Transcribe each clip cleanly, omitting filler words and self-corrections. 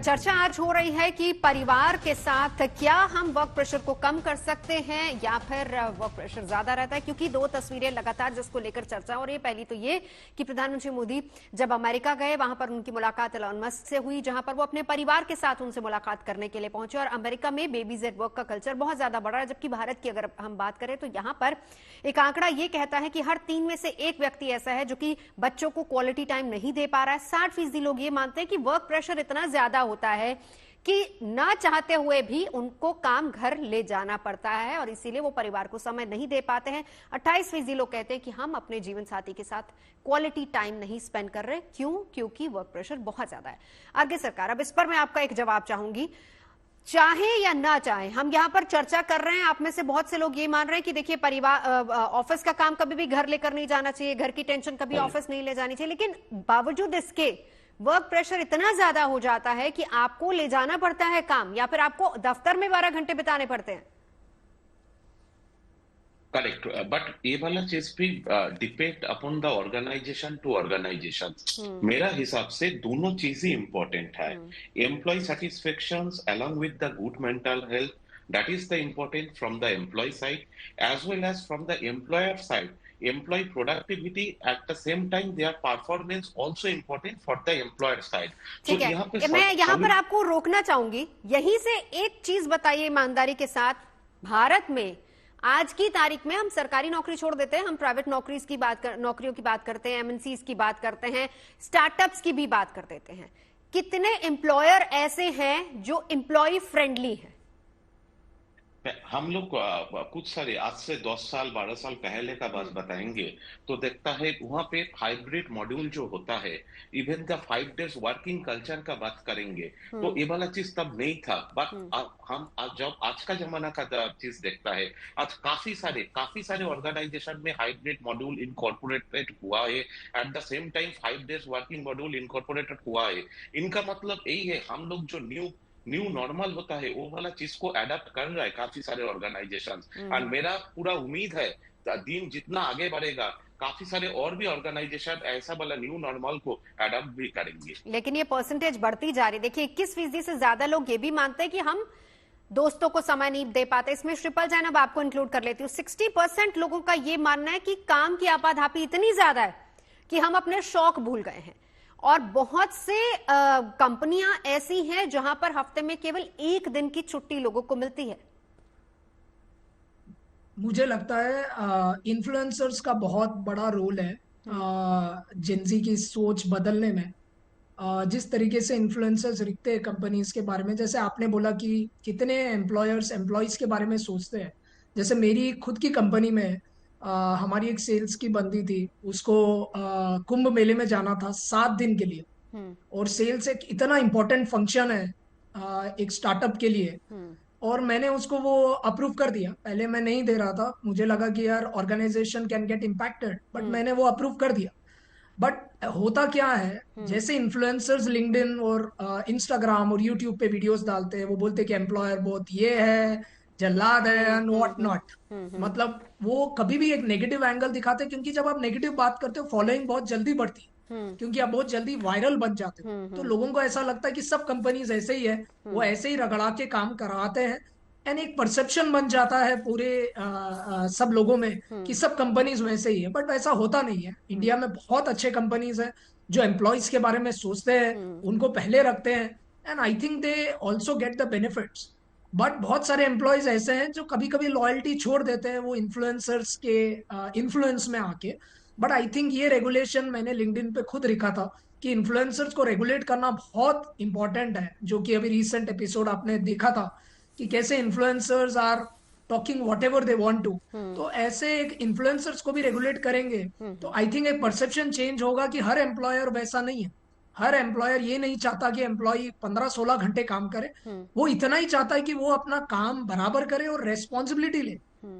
चर्चा आज हो रही है कि परिवार के साथ क्या हम वर्क प्रेशर को कम कर सकते हैं या फिर वर्क प्रेशर ज्यादा रहता है, क्योंकि दो तस्वीरें लगातार जिसको लेकर चर्चा हो रही है। पहली तो ये कि प्रधानमंत्री मोदी जब अमेरिका गए, वहां पर उनकी मुलाकात एलन मस्क से हुई, जहां पर वो अपने परिवार के साथ उनसे मुलाकात करने के लिए पहुंचे। और अमेरिका में बेबीज एट वर्क का कल्चर बहुत ज्यादा बढ़ा है, जबकि भारत की अगर हम बात करें तो यहां पर एक आंकड़ा ये कहता है कि हर 3 में से 1 व्यक्ति ऐसा है जो कि बच्चों को क्वालिटी टाइम नहीं दे पा रहा है। 60% लोग ये मानते हैं कि वर्क प्रेशर इतना ज्यादा होता है कि ना चाहते हुए भी उनको काम घर ले जाना पड़ता है और इसीलिए वो परिवार को समय नहीं दे पाते हैं। 28% लोग कहते हैं कि हम अपने जीवन साथी के साथ क्वालिटी टाइम नहीं स्पेंड कर रहे। क्यों? क्योंकि वर्क प्रेशर बहुत ज्यादा है। आगे सरकार, अब इस पर मैं आपका एक जवाब चाहूंगी। चाहे या ना चाहे, हम यहां पर चर्चा कर रहे हैं, आप में से बहुत से लोग ये मान रहे हैं कि देखिए परिवार ऑफिस का काम कभी भी घर लेकर नहीं जाना चाहिए, घर की टेंशन कभी ऑफिस नहीं ले जानी चाहिए, लेकिन बावजूद इसके वर्क प्रेशर इतना ज्यादा हो जाता है कि आपको ले जाना पड़ता है काम, या फिर आपको दफ्तर में 12 घंटे बिताने पड़ते हैं। करेक्ट, बट ये वाला चीज भी depend upon the organisation to organisation. मेरा हिसाब से दोनों चीज ही इम्पोर्टेंट है। Employ satisfaction along with the good mental health, that is the important from the employee side as well as from the employer side. Employee productivity at the same time their performance also important for the employer side. ठीक है, मैं यहाँ पर आपको रोकना चाहूंगी। यहीं से एक चीज बताइए ईमानदारी के साथ, भारत में आज की तारीख में हम सरकारी नौकरी छोड़ देते हैं, हम प्राइवेट नौकरियों की बात करते हैं, एमएनसीज की बात करते हैं, स्टार्टअप्स की भी बात कर देते हैं। कितने एम्प्लॉयर ऐसे हैं जो एम्प्लॉय फ्रेंडली हैं? हम लोग कुछ सारे आज से 10 साल 12 साल पहले का बात बताएंगे तो देखता है वहां पे हाइब्रिड मॉड्यूल जो होता है, even the 5 days working culture का बात करेंगे तो ये वाला चीज तब नहीं था। बट हम जब आज का जमाना का चीज देखता है, आज काफी सारे ऑर्गेनाइजेशन में हाइब्रिड मॉड्यूल इनकॉर्पोरेटेड हुआ है, at the same time 5 days working module incorporated हुआ है। इनका मतलब यही है, हम लोग जो न्यू नॉर्मल होता है वो वाला चीज को अडेप्ट कर रहा है काफी सारे ऑर्गेनाइजेशन। और मेरा पूरा उम्मीद है दिन जितना आगे बढ़ेगा काफी सारे और भी ऑर्गेनाइजेशन ऐसा वाला न्यू नॉर्मल को अडेप्ट भी करेंगे। लेकिन ये परसेंटेज बढ़ती जा रही है। देखिए 21% से ज्यादा लोग ये भी मानते हैं कि हम दोस्तों को समय नहीं दे पाते। इसमें ट्रिपल जैन अब आपको इंक्लूड कर लेती हूँ। 60% लोगों का ये मानना है कि काम की आपाधापी इतनी ज्यादा है कि हम अपने शौक भूल गए हैं। और बहुत से कंपनियां ऐसी हैं जहां पर हफ्ते में केवल 1 दिन की छुट्टी लोगों को मिलती है। मुझे लगता है इन्फ्लुएंसर्स का बहुत बड़ा रोल है जिनजी की सोच बदलने में। जिस तरीके से इन्फ्लुएंसर्स लिखते हैं कंपनीज के बारे में, जैसे आपने बोला कि कितने एम्प्लॉयज के बारे में सोचते हैं। जैसे मेरी खुद की कंपनी में हमारी एक सेल्स की बंदी थी, उसको कुंभ मेले में जाना था 7 दिन के लिए। और सेल्स एक इतना इम्पोर्टेंट फंक्शन है एक स्टार्टअप के लिए। और मैंने उसको वो अप्रूव कर दिया। पहले मैं नहीं दे रहा था, मुझे लगा कि यार organisation can get impacted, but मैंने वो अप्रूव कर दिया। बट होता क्या है, जैसे इन्फ्लुएंसर्स लिंक्डइन और इंस्टाग्राम और यूट्यूब पे वीडियोस डालते हैं, वो बोलते हैं कि एम्प्लॉयर बहुत ये है, जल्लाद है एंड व्हाट नॉट। मतलब वो कभी भी एक नेगेटिव एंगल दिखाते हैं, क्योंकि जब आप नेगेटिव बात करते हो फॉलोइंग बहुत जल्दी बढ़ती है, क्योंकि आप बहुत जल्दी वायरल बन जाते हो। तो लोगों को ऐसा लगता है कि सब कंपनीज ऐसे ही है, वो ऐसे ही रगड़ा के काम कराते हैं। एंड एक परसेप्शन बन जाता है पूरे सब लोगों में कि सब कंपनीज वैसे ही है। बट वैसा होता नहीं है। इंडिया में बहुत अच्छे कंपनीज हैं जो एम्प्लॉयज के बारे में सोचते हैं, उनको पहले रखते हैं, and I think they also get the benefits. But बहुत सारे एम्प्लॉयज ऐसे हैं जो कभी कभी लॉयल्टी छोड़ देते हैं वो इन्फ्लुएंसर्स के इन्फ्लुएंस में आके। बट आई थिंक ये रेगुलेशन मैंने लिंक्डइन पे खुद लिखा था कि इन्फ्लुएंसर्स को रेगुलेट करना बहुत इंपॉर्टेंट है, जो कि अभी रिसेंट एपिसोड आपने देखा था कि कैसे influencers are talking whatever they want to. तो ऐसे एक इन्फ्लुएंसर्स को भी रेगुलेट करेंगे तो आई थिंक एक परसेप्शन चेंज होगा कि हर एम्प्लॉयर वैसा नहीं है। हर एम्प्लॉयर ये नहीं चाहता कि एम्प्लॉय 15-16 घंटे काम करे, वो इतना ही चाहता है कि वो अपना काम बराबर करे और रेस्पॉन्सिबिलिटी ले।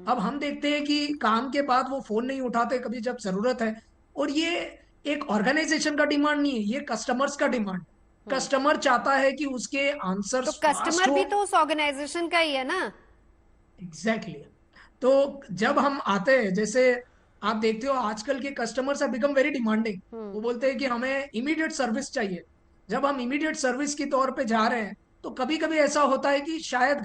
अब हम देखते हैं कि काम के बाद वो फोन नहीं उठाते कभी जब जरूरत है, और ये एक ऑर्गेनाइजेशन का डिमांड नहीं है, ये कस्टमर्स का डिमांड। कस्टमर चाहता है कि उसके आंसर तो कस्टमर भी तो उस ऑर्गेनाइजेशन का ही है ना। एग्जैक्टली। तो जब हम आते हैं, जैसे आप देखते हो आजकल के customers have become very demanding. वो बोलते हैं कि हमें इमीडिएट सर्विस चाहिए। जब हम इमीडिएट सर्विस की तौर पे जा रहे हैं, तो कभी कभी ऐसा होता है कि शायद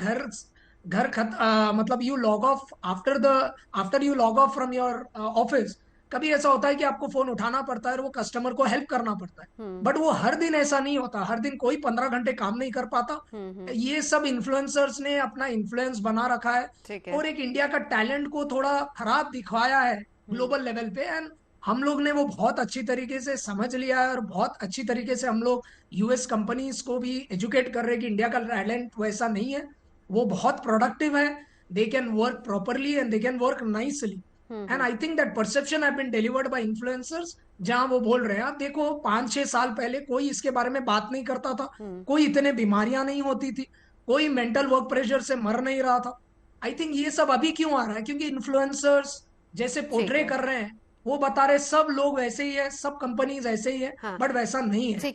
मतलब you log of after you log of from your office, कभी ऐसा होता है कि आपको फोन उठाना पड़ता है और वो कस्टमर को हेल्प करना पड़ता है। बट वो हर दिन ऐसा नहीं होता, हर दिन कोई 15 घंटे काम नहीं कर पाता। ये सब इन्फ्लुएंसर्स ने अपना इन्फ्लुएंस बना रखा है ठीक है। और एक इंडिया का टैलेंट को थोड़ा खराब दिखवाया है ग्लोबल लेवल पे। एंड हम लोग ने वो बहुत अच्छी तरीके से समझ लिया है और बहुत अच्छी तरीके से हम लोग यूएस कंपनीज को भी एजुकेट कर रहे हैं कि इंडिया का टैलेंट वैसा नहीं है, वो बहुत प्रोडक्टिव है, they can work properly and they can work nicely. And I think that perception have been delivered by influencers, जहां वो बोल रहे हैं। आप देखो 5-6 साल पहले कोई इसके बारे में बात नहीं करता था, कोई इतने बीमारियां नहीं होती थी, कोई मेंटल वर्क प्रेशर से मर नहीं रहा था। आई थिंक ये सब अभी क्यों आ रहा है, क्योंकि इन्फ्लुएंसर्स जैसे ठीक पोर्ट्रे है। कर रहे हैं वो बता रहे सब लोग वैसे ही है, सब कंपनीज ऐसे ही है, हाँ। बट वैसा नहीं है। ठीक है।